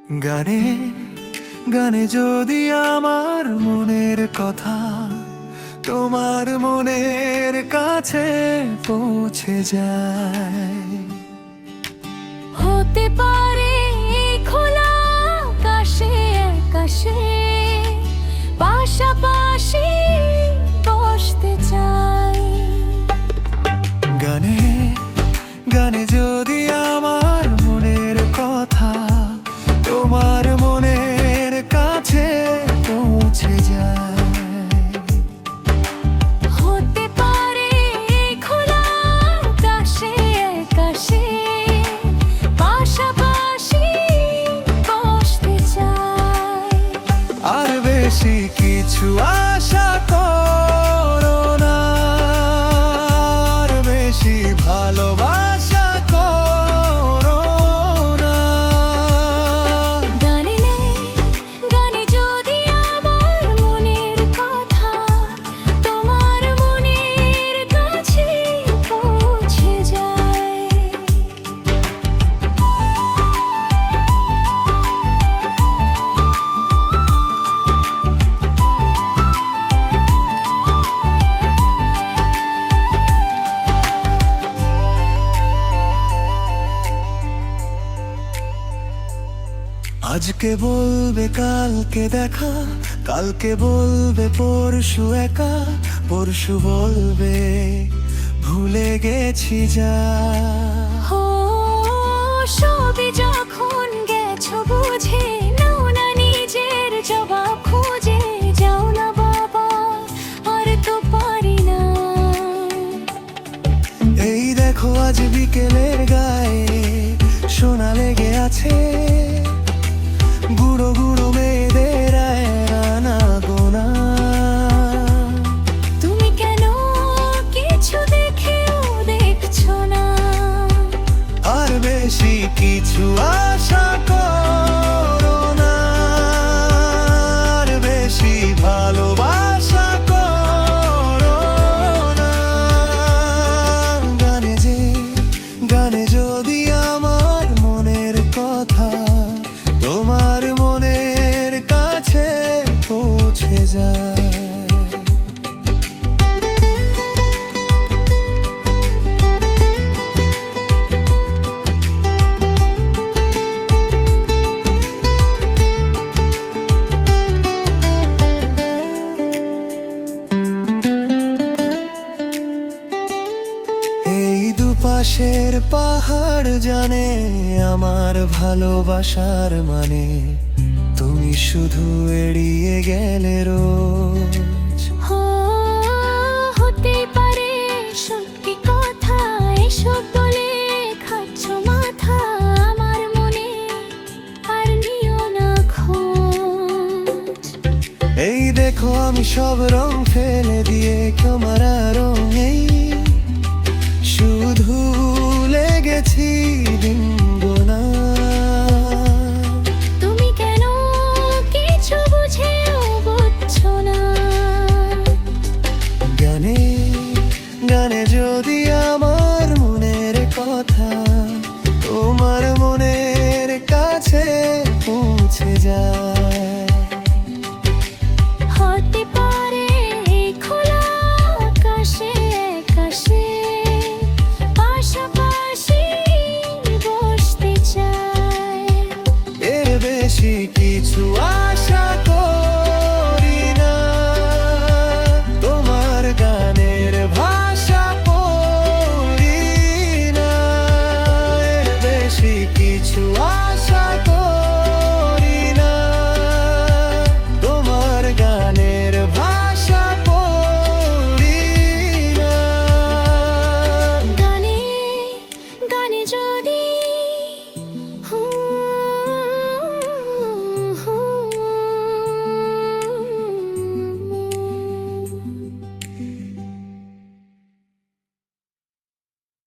গানে গানে যদি আমার মনের কথা তোমার মনের কাছে পৌঁছে যায়, হতে পারে খোলা আকাশে আকাশে পাশাপাশি বসতে চাই। গানে গানে যদি আমার মনের কথা তোমার মনের কাছে পৌঁছে যায়, হতে পারে খোলা আকাশে আকাশে পাশাপাশি বসতে চাই। আর বেশি কিছু আশা করো না, আর বেশি ভালোবাসা করো না। গানে গানে যদি আমার মনের কথা তোমার মনের কাছে পৌঁছে যায়। আজকে বলবে কালকে দেখা, কালকে বলবে পরশু একা, পরশু বলবে ভুলে গেছি যা। ও সবই যখন গেছো বুঝে নাও না নিজের জবাব খুঁজে যাও না বাবা, আর তো পারি না। এই দেখো আজ বিকেলের গায়ে সোনা লেগে আছে, গুঁড়ো গুঁড়ো মেয়েদের আয়না গোনা। তুমি কেন কিছু দেখেও দেখছো না? আর বেশি কিছু আশা করো না, আর বেশি ভালোবাসা করো না। গানে যদি আমার মনের কথা তোমার মনের কাছে পৌঁছে যায়। এই দুপাশের পাহাড় জানে আমার ভালোবাসার মানে, তুমি শুধু এড়িয়ে গেলে রোজ। হতে পারে সত্যি কথা এসব বলে খাচ্ছ মাথা আমার মনে, আর নিও না খোঁজ। এই দেখো আমি সব রং ফেলে দিয়ে তোমারা রঙেই শুধু লেগেছি দিন গোনা। তুমি কেন কিছু বুঝেও বুঝছো না? গানে গানে যদি আমার মনের কথা তোমার মনের কাছে পৌঁছে যায়।